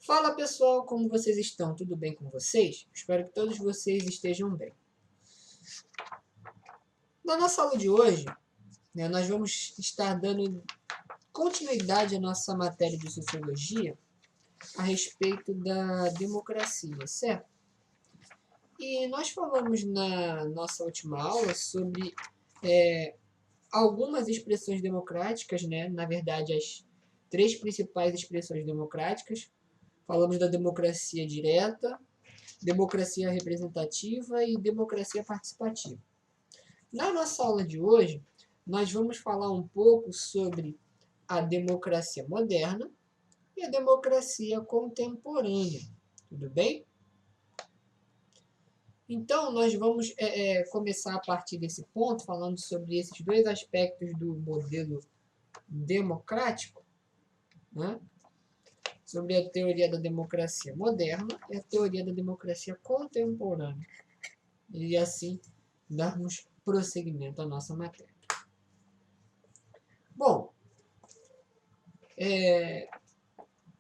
Fala pessoal, como vocês estão? Tudo bem com vocês? Espero que todos vocês estejam bem. Na nossa aula de hoje, nós vamos estar dando continuidade à nossa matéria de Sociologia a respeito da democracia, certo? E nós falamos na nossa última aula sobre algumas expressões democráticas, né? Na verdade, as três principais expressões democráticas. Falamos da democracia direta, democracia representativa e democracia participativa. Na nossa aula de hoje, nós vamos falar um pouco sobre a democracia moderna e a democracia contemporânea. Tudo bem? Então, nós vamos começar a partir desse ponto, falando sobre esses dois aspectos do modelo democrático, né? Sobre a teoria da democracia moderna e a teoria da democracia contemporânea. E assim darmos prosseguimento à nossa matéria. Bom,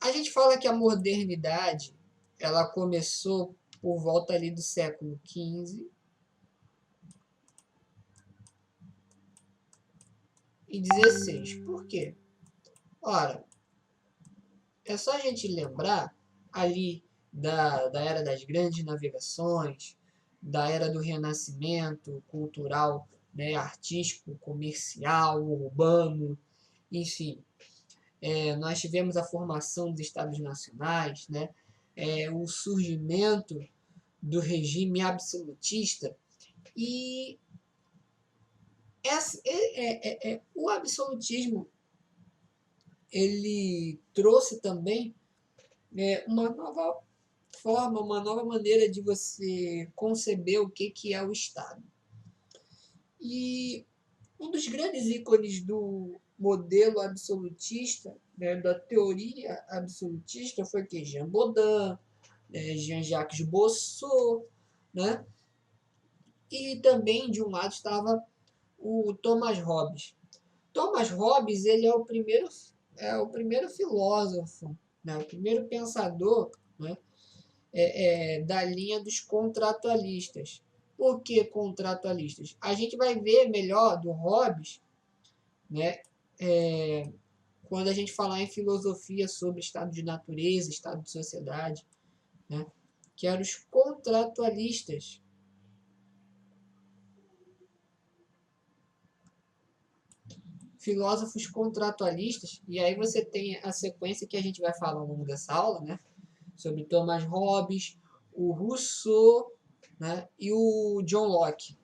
a gente fala que a modernidade ela começou por volta ali do século XV e XVI. Por quê? Ora, é só a gente lembrar ali da era das grandes navegações, da era do renascimento cultural, né, artístico, comercial, urbano, enfim. Nós tivemos a formação dos Estados Nacionais, né, o surgimento do regime absolutista e o absolutismo ele trouxe também uma nova forma, uma nova maneira de você conceber o que é o Estado. E um dos grandes ícones do modelo absolutista, né, da teoria absolutista, foi que Jean Baudin, Jean-Jacques Rousseau, né? E também, de um lado, estava o Thomas Hobbes. Thomas Hobbes ele é o primeiro filósofo, né, o primeiro pensador, né, da linha dos contratualistas. Por que contratualistas? A gente vai ver melhor do Hobbes, né, quando a gente falar em filosofia sobre estado de natureza, estado de sociedade, né, que eram os contratualistas. Filósofos contratualistas, e aí você tem a sequência que a gente vai falar ao longo dessa aula, né? Sobre Thomas Hobbes, o Rousseau, né? E o John Locke.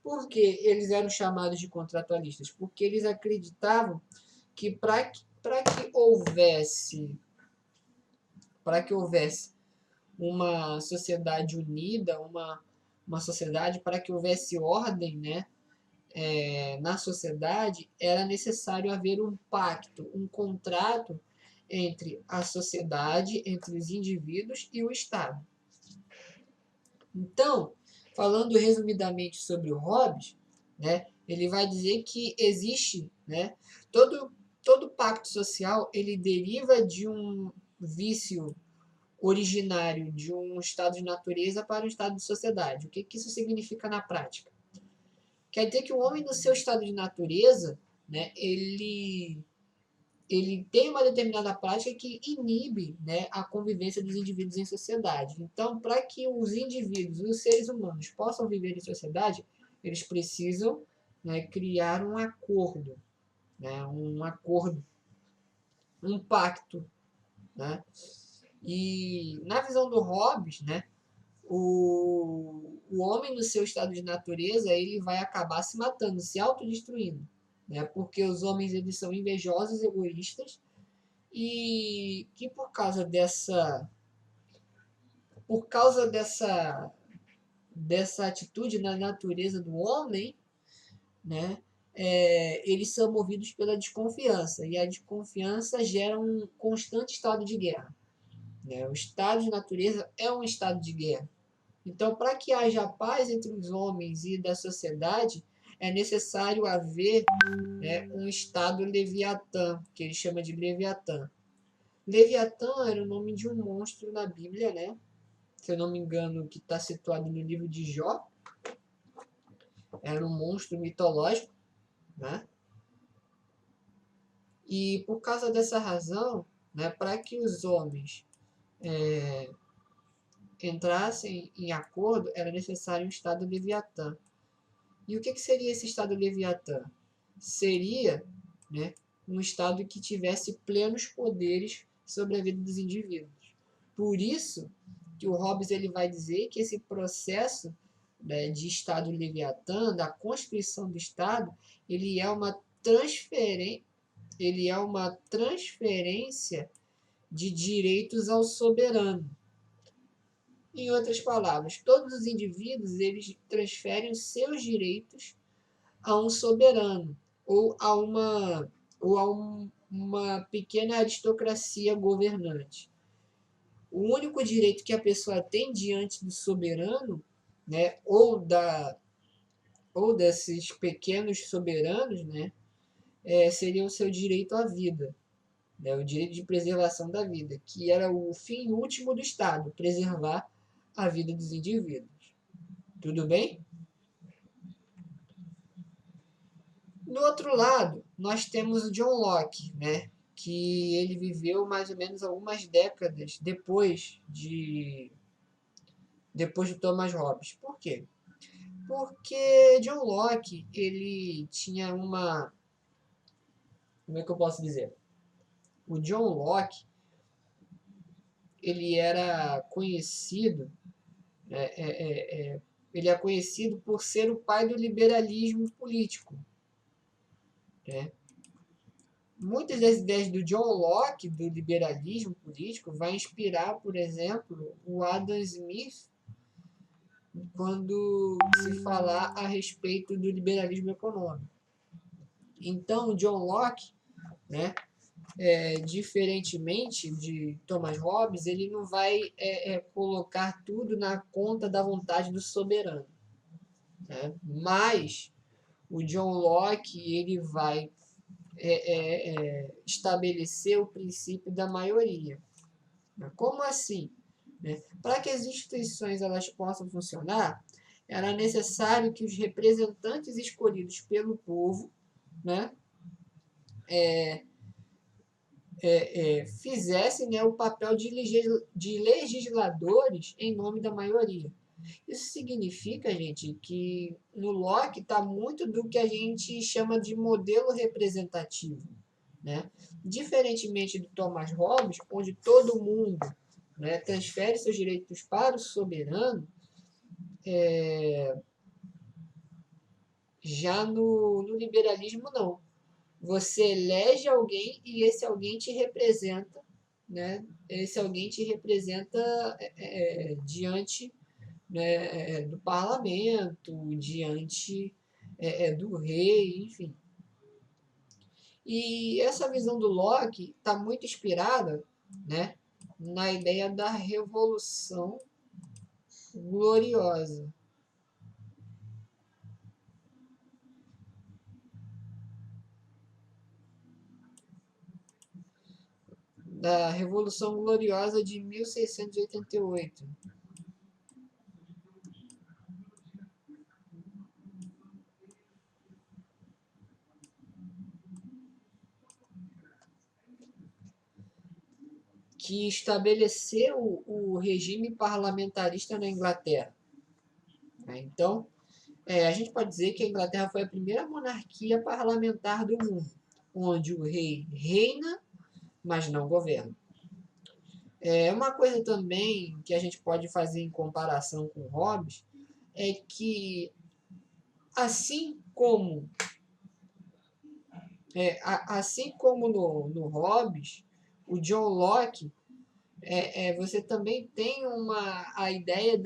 Por que eles eram chamados de contratualistas? Porque eles acreditavam que para que houvesse uma sociedade unida, uma sociedade, para que houvesse ordem, né? Na sociedade, era necessário haver um pacto, um contrato entre a sociedade, entre os indivíduos e o Estado. Então, falando resumidamente sobre o Hobbes, né, ele vai dizer que existe, né, todo pacto social ele deriva de um vício originário de um estado de natureza para um estado de sociedade. O que isso significa na prática? Quer dizer que o homem, no seu estado de natureza, né, ele tem uma determinada prática que inibe, né, a convivência dos indivíduos em sociedade. Então, para que os indivíduos, os seres humanos, possam viver em sociedade, eles precisam, né, criar um acordo, um pacto. Né? E na visão do Hobbes, né, o homem no seu estado de natureza ele vai acabar se matando, se autodestruindo, né? Porque os homens eles são invejosos, egoístas e que por causa dessa atitude na natureza do homem, né? Eles são movidos pela desconfiança e a desconfiança gera um constante estado de guerra. Né? O estado de natureza é um estado de guerra. Então, para que haja paz entre os homens e da sociedade, é necessário haver, né, um estado leviatã, que ele chama de leviatã. Leviatã era o nome de um monstro na Bíblia, né? Se eu não me engano, que está situado no livro de Jó. Era um monstro mitológico, né? E por causa dessa razão, né, para que os homens entrassem em acordo, era necessário um Estado Leviatã. E o que seria esse Estado Leviatã? Seria, né, um Estado que tivesse plenos poderes sobre a vida dos indivíduos. Por isso que o Hobbes ele vai dizer que esse processo, né, de Estado Leviatã, da constituição do Estado, ele é uma transferência de direitos ao soberano. Em outras palavras, todos os indivíduos eles transferem os seus direitos a um soberano ou uma pequena aristocracia governante. O único direito que a pessoa tem diante do soberano, né, ou desses pequenos soberanos, né, seria o seu direito à vida, né, o direito de preservação da vida, que era o fim último do Estado, preservar a vida dos indivíduos. Tudo bem? Do outro lado, nós temos o John Locke, né, que ele viveu mais ou menos algumas décadas depois de Thomas Hobbes. Por quê? Porque John Locke, ele tinha uma... Como é que eu posso dizer? O John Locke, ele era conhecido, ele é conhecido por ser o pai do liberalismo político, né? Muitas das ideias do John Locke, do liberalismo político, vai inspirar, por exemplo, o Adam Smith, quando se falar a respeito do liberalismo econômico. Então, o John Locke, né, diferentemente de Thomas Hobbes, ele não vai colocar tudo na conta da vontade do soberano, né? Mas o John Locke ele vai estabelecer o princípio da maioria. Como assim? Né? Para que as instituições elas possam funcionar, era necessário que os representantes escolhidos pelo povo, né, fizessem, né, o papel de legisladores em nome da maioria. Isso significa, gente, que no Locke está muito do que a gente chama de modelo representativo, né? Diferentemente do Thomas Hobbes, onde todo mundo, né, transfere seus direitos para o soberano, já no liberalismo não. Você elege alguém e esse alguém te representa, né? Esse alguém te representa diante, né, do parlamento, diante do rei, enfim. E essa visão do Locke está muito inspirada, né, na ideia da Revolução Gloriosa. Da Revolução Gloriosa de 1688. Que estabeleceu o regime parlamentarista na Inglaterra. Então, a gente pode dizer que a Inglaterra foi a primeira monarquia parlamentar do mundo, onde o rei reina, mas não governa. Uma coisa também que a gente pode fazer em comparação com Hobbes é que, assim como no Hobbes, o John Locke, você também tem a ideia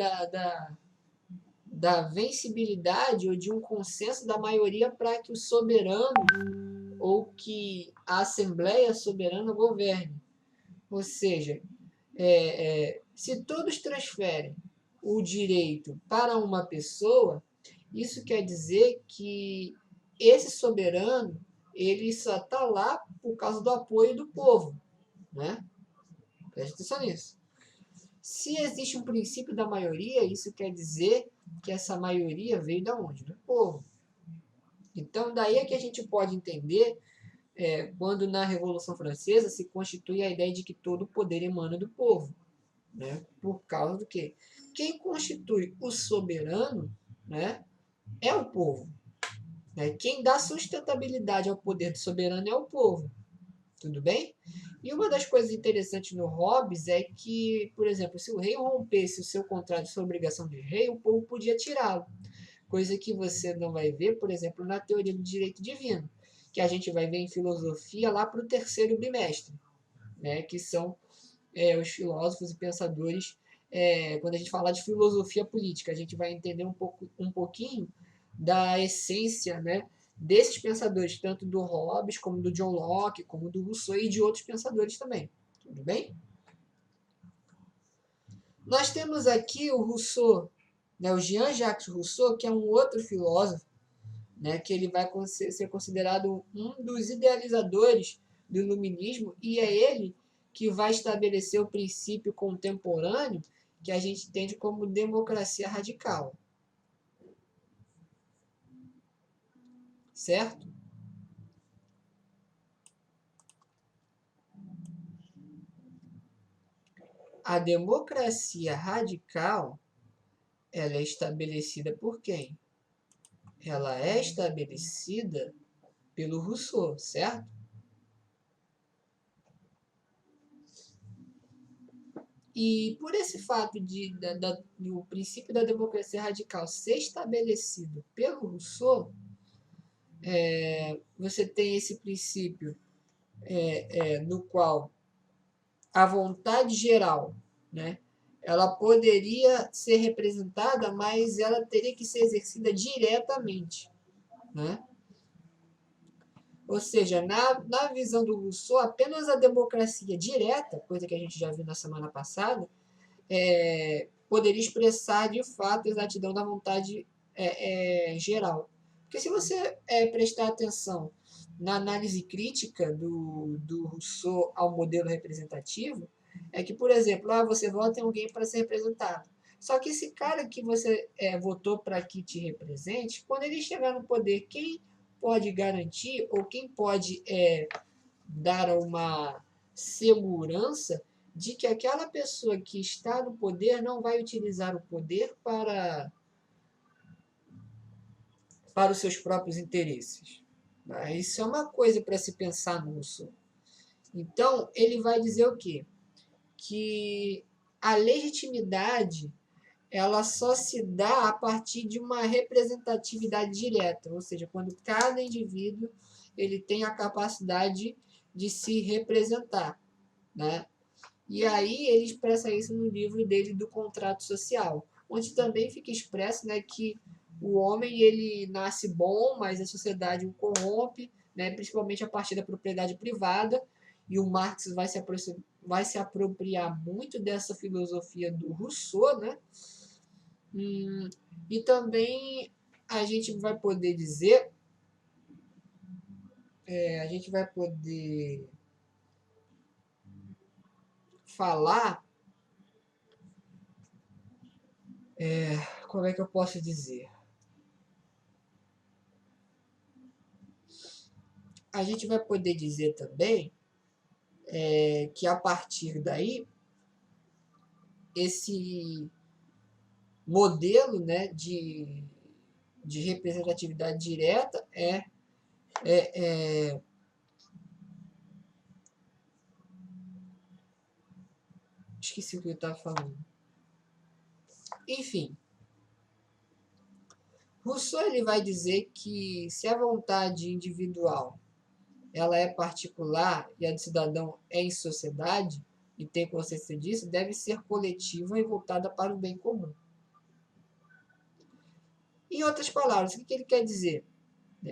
da vencibilidade ou de um consenso da maioria para que o soberano ou que a Assembleia Soberana governe. Ou seja, se todos transferem o direito para uma pessoa, isso quer dizer que esse soberano ele só está lá por causa do apoio do povo, né? Preste atenção nisso. Se existe um princípio da maioria, isso quer dizer que essa maioria veio da onde? Do povo. Então, daí é que a gente pode entender quando na Revolução Francesa se constitui a ideia de que todo o poder emana do povo. Né? Por causa do quê? Quem constitui o soberano, né, é o povo. Né? Quem dá sustentabilidade ao poder do soberano é o povo. Tudo bem? E uma das coisas interessantes no Hobbes é que, por exemplo, se o rei rompesse o seu contrato de sua obrigação de rei, o povo podia tirá-lo. Coisa que você não vai ver, por exemplo, na teoria do direito divino, que a gente vai ver em filosofia lá para o terceiro bimestre, né, que são os filósofos e pensadores. Quando a gente falar de filosofia política, a gente vai entender um pouquinho da essência, né, desses pensadores, tanto do Hobbes, como do John Locke, como do Rousseau e de outros pensadores também. Tudo bem? Nós temos aqui o Rousseau, né, o Jean-Jacques Rousseau, que é um outro filósofo, né, que ele vai ser considerado um dos idealizadores do iluminismo, e é ele que vai estabelecer o princípio contemporâneo que a gente entende como democracia radical. Certo? A democracia radical, ela é estabelecida por quem? Ela é estabelecida pelo Rousseau, certo? E por esse fato do princípio da democracia radical ser estabelecido pelo Rousseau, você tem esse princípio no qual a vontade geral, né, ela poderia ser representada, mas ela teria que ser exercida diretamente. Né? Ou seja, na visão do Rousseau, apenas a democracia direta, coisa que a gente já viu na semana passada, poderia expressar de fato a exatidão da vontade geral. Porque se você prestar atenção na análise crítica do Rousseau ao modelo representativo, é que, por exemplo, você vota em alguém para ser representado. Só que esse cara que você votou para que te represente, quando ele chegar no poder, quem pode garantir ou quem pode dar uma segurança de que aquela pessoa que está no poder não vai utilizar o poder para os seus próprios interesses. Isso é uma coisa para se pensar no Rousseau. Então, ele vai dizer o quê? Que a legitimidade ela só se dá a partir de uma representatividade direta, ou seja, quando cada indivíduo ele tem a capacidade de se representar, né? E aí ele expressa isso no livro dele do Contrato Social, onde também fica expresso, né, que o homem ele nasce bom, mas a sociedade o corrompe, né, principalmente a partir da propriedade privada, e o Marx vai se apropriar muito dessa filosofia do Rousseau, né? E também a gente vai poder dizer, a gente vai poder falar, como é que eu posso dizer? A gente vai poder dizer também que a partir daí, esse modelo, né, de representatividade direta esqueci o que eu estava falando. Enfim, Rousseau ele vai dizer que se a vontade individual ela é particular e a do cidadão é em sociedade, e tem consciência disso, deve ser coletiva e voltada para o bem comum. Em outras palavras, o que ele quer dizer?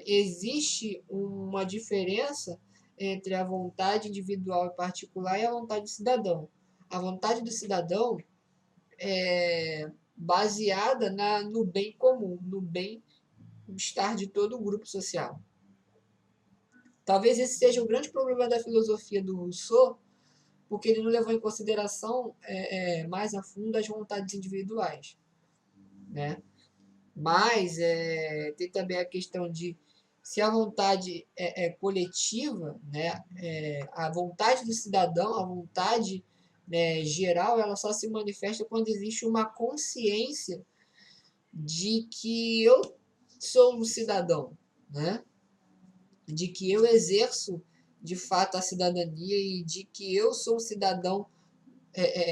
Existe uma diferença entre a vontade individual e particular e a vontade do cidadão. A vontade do cidadão é baseada no bem comum, no bem-estar de todo o grupo social. Talvez esse seja o grande problema da filosofia do Rousseau, porque ele não levou em consideração mais a fundo as vontades individuais, né? Mas tem também a questão de se a vontade é coletiva, né? A vontade do cidadão, a vontade, né, geral, ela só se manifesta quando existe uma consciência de que eu sou um cidadão, né? De que eu exerço de fato a cidadania e de que eu sou um cidadão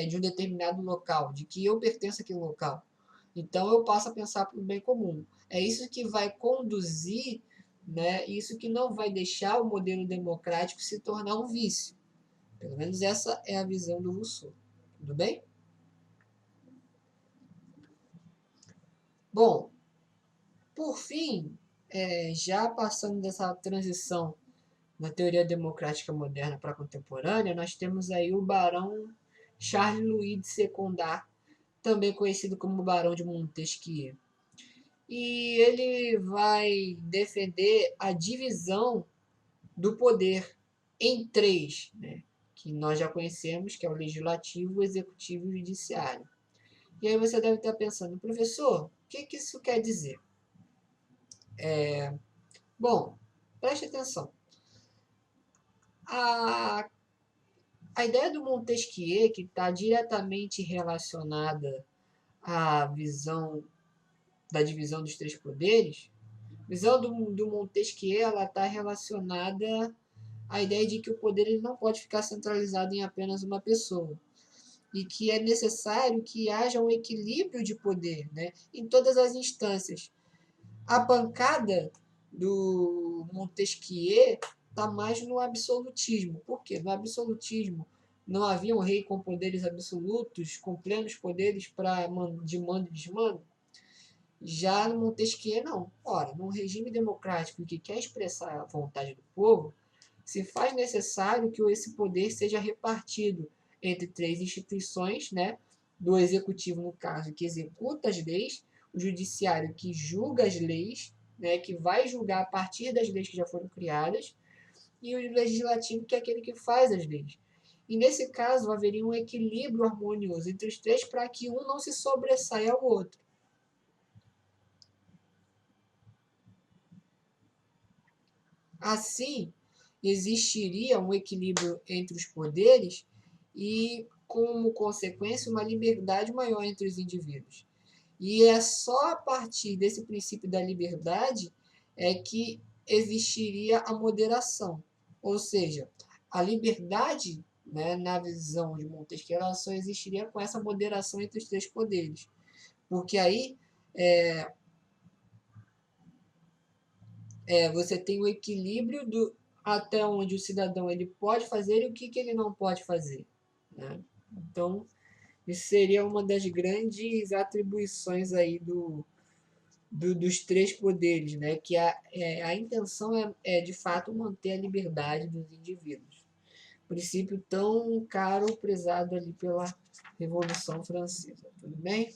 de um determinado local, de que eu pertenço àquele local. Então eu passo a pensar para o bem comum. É isso que vai conduzir, né? Isso que não vai deixar o modelo democrático se tornar um vício. Pelo menos essa é a visão do Rousseau. Tudo bem? Bom, por fim, já passando dessa transição na teoria democrática moderna para a contemporânea, nós temos aí o Barão Charles-Louis de Secondat, também conhecido como Barão de Montesquieu. E ele vai defender a divisão do poder em três, né, que nós já conhecemos, que é o legislativo, o executivo e o judiciário. E aí você deve estar pensando, professor, o que isso quer dizer? Bom, preste atenção. A, a ideia do Montesquieu, que está diretamente relacionada à visão da divisão dos três poderes, a visão do Montesquieu ela está relacionada à ideia de que o poder ele não pode ficar centralizado em apenas uma pessoa e que é necessário que haja um equilíbrio de poder, né, em todas as instâncias. A bancada do Montesquieu está mais no absolutismo. Por quê? No absolutismo não havia um rei com poderes absolutos, com plenos poderes de mando e desmando? Já no Montesquieu, não. Ora, num regime democrático que quer expressar a vontade do povo, se faz necessário que esse poder seja repartido entre três instituições, né? Do executivo, no caso, que executa as leis, o judiciário, que julga as leis, né? Que vai julgar a partir das leis que já foram criadas, e o legislativo, que é aquele que faz as leis. E nesse caso, haveria um equilíbrio harmonioso entre os três para que um não se sobressaia ao outro. Assim, existiria um equilíbrio entre os poderes e, como consequência, uma liberdade maior entre os indivíduos. E é só a partir desse princípio da liberdade que existiria a moderação. Ou seja, a liberdade, né, na visão de Montesquieu, ela só existiria com essa moderação entre os três poderes. Porque aí você tem o equilíbrio do até onde o cidadão ele pode fazer e o que ele não pode fazer, né? Então, isso seria uma das grandes atribuições aí dos três poderes, né? Que a intenção de fato, manter a liberdade dos indivíduos. Princípio tão caro, prezado ali pela Revolução Francesa. Tudo bem?